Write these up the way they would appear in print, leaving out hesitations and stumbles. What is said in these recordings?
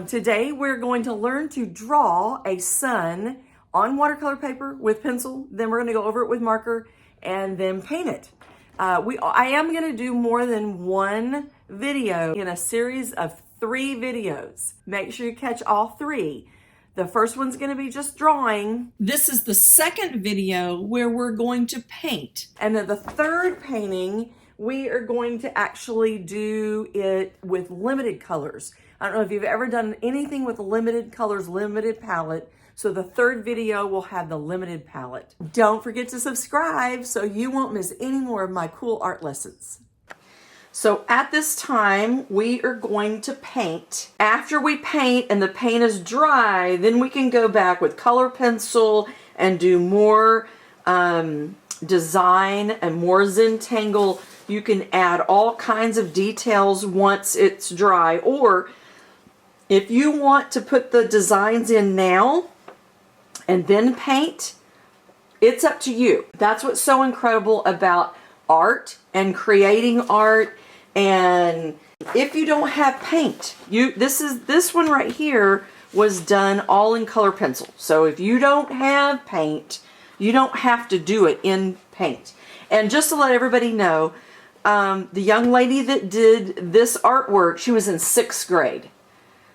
Today we're going to learn to draw a sun on watercolor paper with pencil. Then we're going to go over it with marker and then paint it. I am going to do more than one video in a series of 3 videos. Make sure you catch all 3. The first one's going to be just drawing. This is the second video where we're going to paint. And then the third painting, we are going to actually do it with limited colors. I don't know if you've ever done anything with limited colors, limited palette. So the third video will have the limited palette. Don't forget to subscribe so you won't miss any more of my cool art lessons. So at this time, we are going to paint. After we paint and the paint is dry, then we can go back with color pencil and do more design and more Zentangle. You can add all kinds of details once it's dry, or if you want to put the designs in now and then paint, it's up to you. That's what's so incredible about art and creating art. And if you don't have paint, this one right here was done all in color pencil. So if you don't have paint, you don't have to do it in paint. And just to let everybody know, the young lady that did this artwork, she was in 6th grade.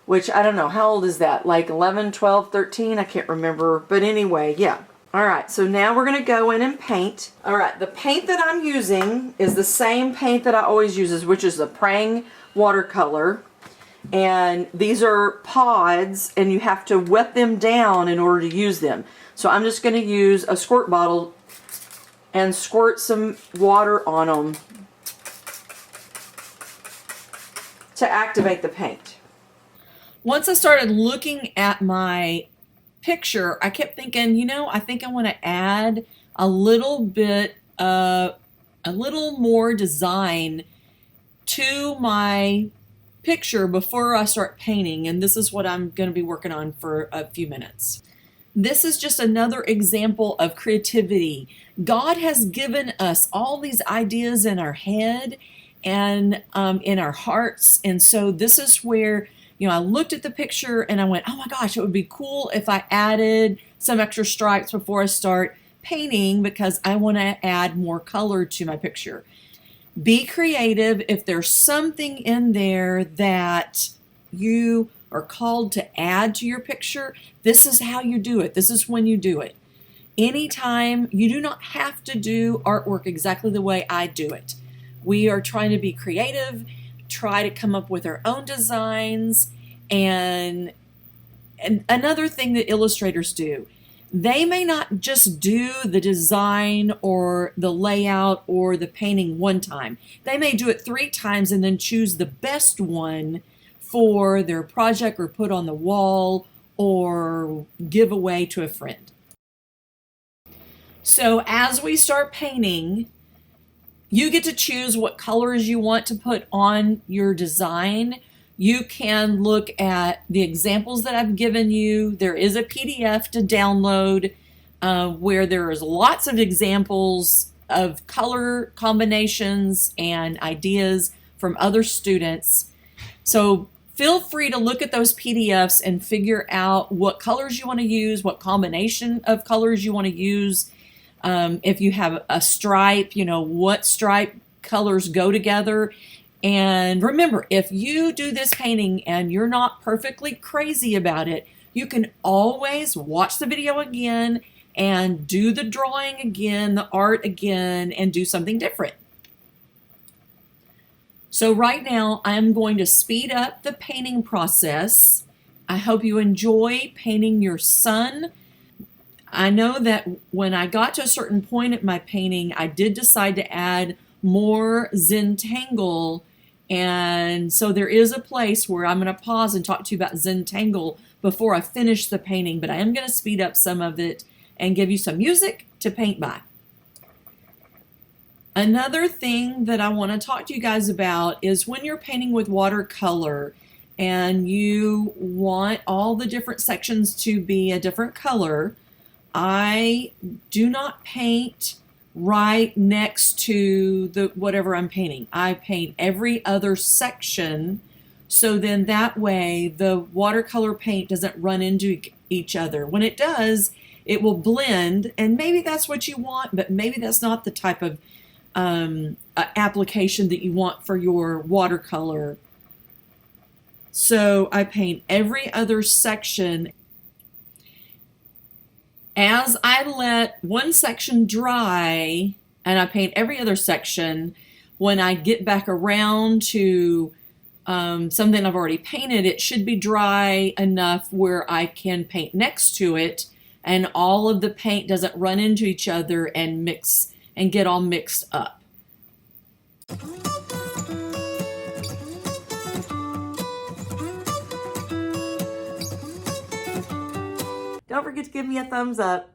Which, I don't know, how old is that? Like 11, 12, 13? I can't remember. But anyway, yeah. All right, so now we're going to go in and paint. All right, the paint that I'm using is the same paint that I always use, which is the Prang Watercolor. And these are pods, and you have to wet them down in order to use them. So I'm just going to use a squirt bottle and squirt some water on them to activate the paint. Once I started looking at my picture, I kept thinking, you know, I think I want to add a little bit, a little more design to my picture before I start painting. And this is what I'm going to be working on for a few minutes. This is just another example of creativity. God has given us all these ideas in our head and in our hearts. And so this is where, you know, I looked at the picture and I went, oh my gosh, it would be cool if I added some extra stripes before I start painting because I want to add more color to my picture. Be creative. If there's something in there that you are called to add to your picture, this is how you do it. This is when you do it. Anytime, you do not have to do artwork exactly the way I do it. We are trying to be creative, try to come up with our own designs. And another thing that illustrators do, they may not just do the design or the layout or the painting one time. They may do it 3 times and then choose the best one for their project or put on the wall or give away to a friend. So as we start painting, you get to choose what colors you want to put on your design. You can look at the examples that I've given you. There is a PDF to download where there is lots of examples of color combinations and ideas from other students. So feel free to look at those PDFs and figure out what colors you want to use, what combination of colors you want to use. If you have a stripe, you know, what stripe colors go together. And remember, if you do this painting and you're not perfectly crazy about it, you can always watch the video again and do the drawing again, the art again, and do something different. So right now, I'm going to speed up the painting process. I hope you enjoy painting your sun. I know that when I got to a certain point at my painting, I did decide to add more Zentangle. And so there is a place where I'm going to pause and talk to you about Zentangle before I finish the painting, but I am going to speed up some of it and give you some music to paint by. Another thing that I want to talk to you guys about is when you're painting with watercolor and you want all the different sections to be a different color, I do not paint right next to the whatever I'm painting. I paint every other section So then that way the watercolor paint doesn't run into each other. When it does, it will blend, and maybe that's what you want, but maybe that's not the type of application that you want for your watercolor. So I paint every other section. As I let one section dry and I paint every other section, when I get back around to something I've already painted, it should be dry enough where I can paint next to it and all of the paint doesn't run into each other and mix and get all mixed up. Don't forget to give me a thumbs up.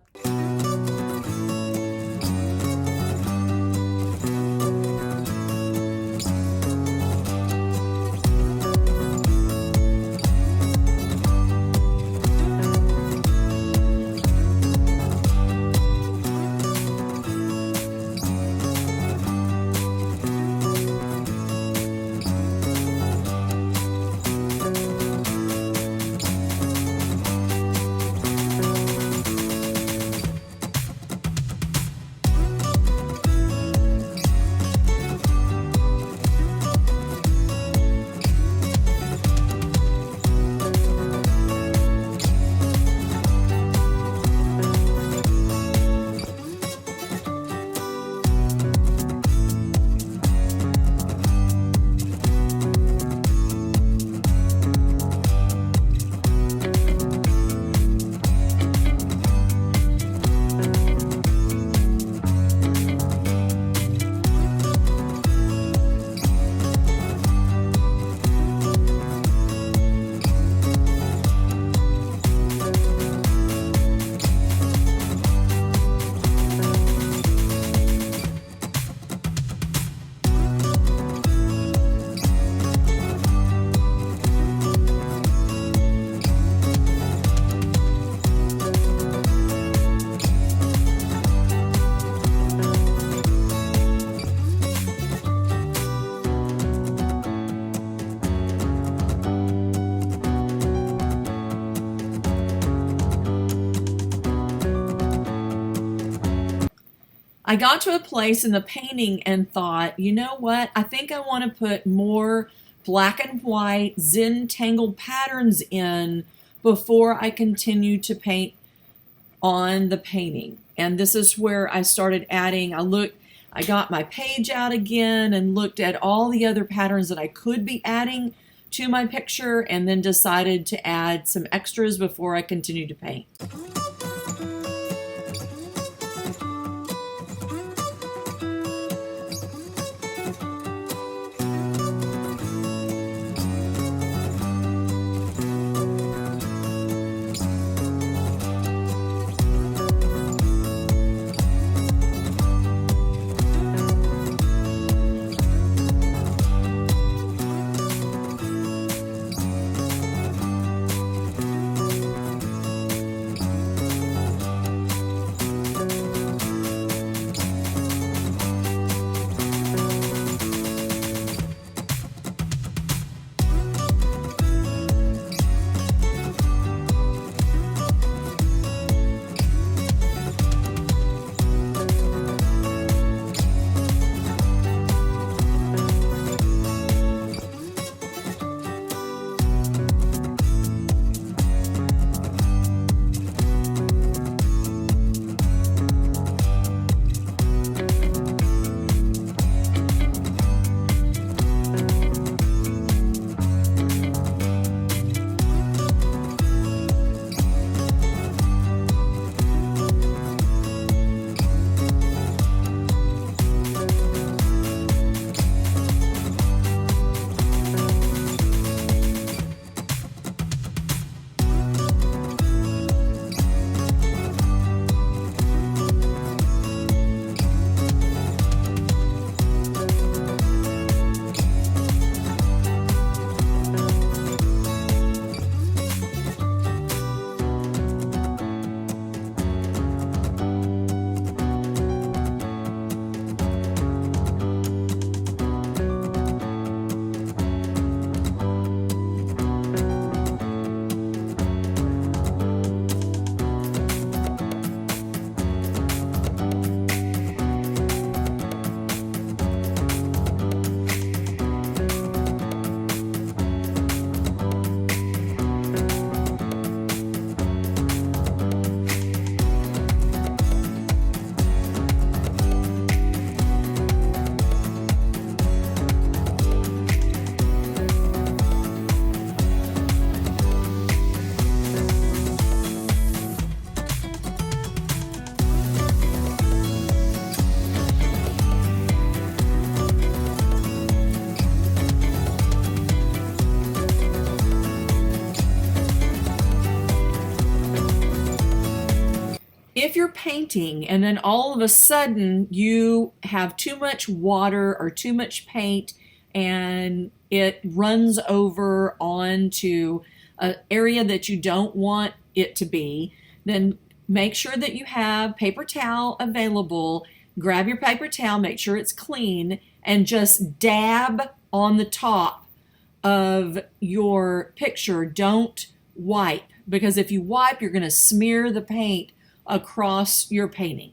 I got to a place in the painting and thought, you know what? I think I want to put more black and white Zentangled patterns in before I continue to paint on the painting. And this is where I started adding, I got my page out again and looked at all the other patterns that I could be adding to my picture, and then decided to add some extras before I continue to paint. if you're painting and then all of a sudden you have too much water or too much paint and it runs over onto an area that you don't want it to be, then make sure that you have paper towel available. Grab your paper towel, make sure it's clean, and just dab on the top of your picture. Don't wipe, because if you wipe, you're going to smear the paint across your painting.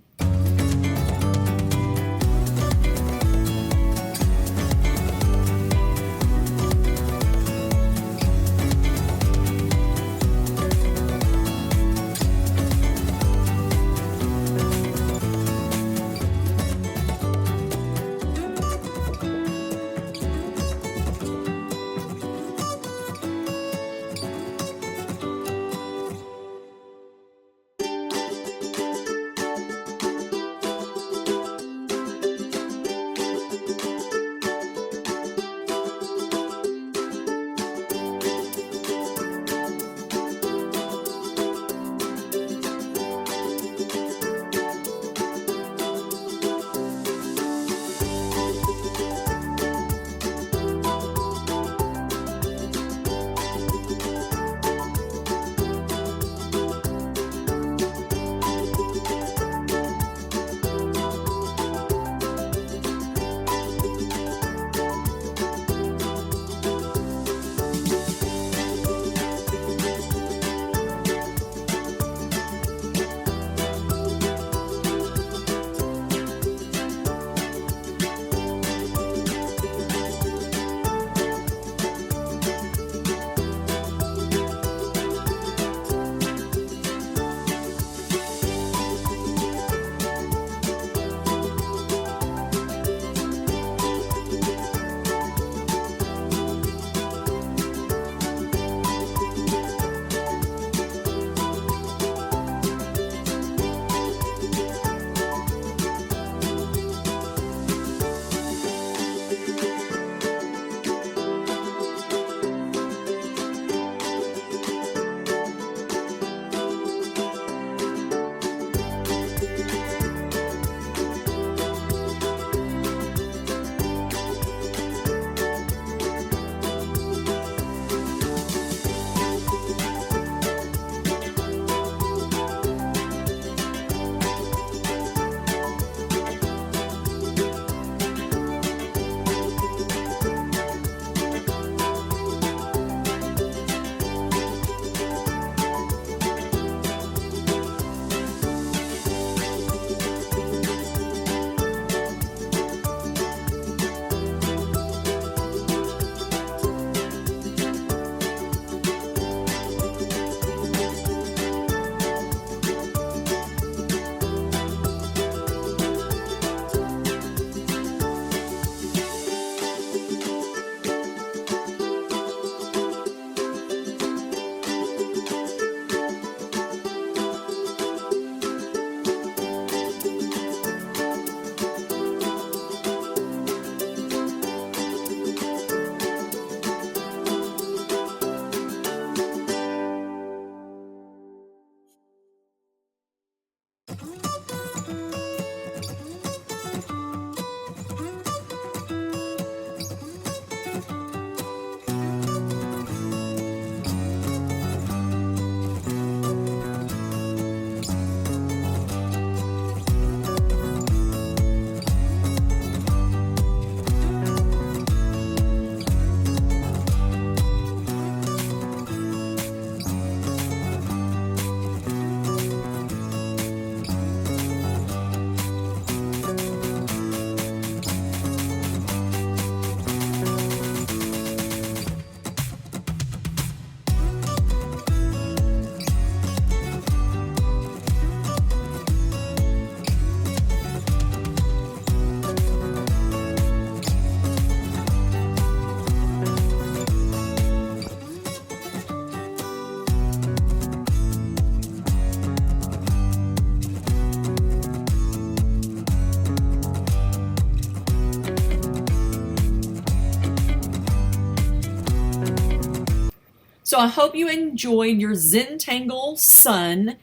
So I hope you enjoyed your Zentangle Sun,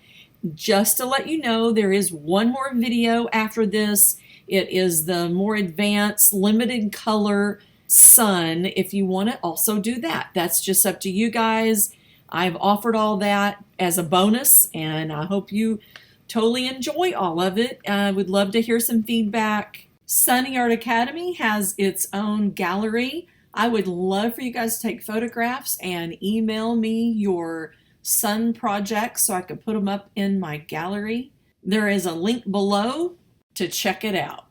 Just to let you know, there is one more video after this. It is the more advanced limited color sun. If you want to also do that, that's just up to you guys. I've offered all that as a bonus, and I hope you totally enjoy all of it. I would love to hear some feedback. Sunny Art Academy has its own gallery. I would love for you guys to take photographs and email me your sun projects so I could put them up in my gallery. There is a link below to check it out.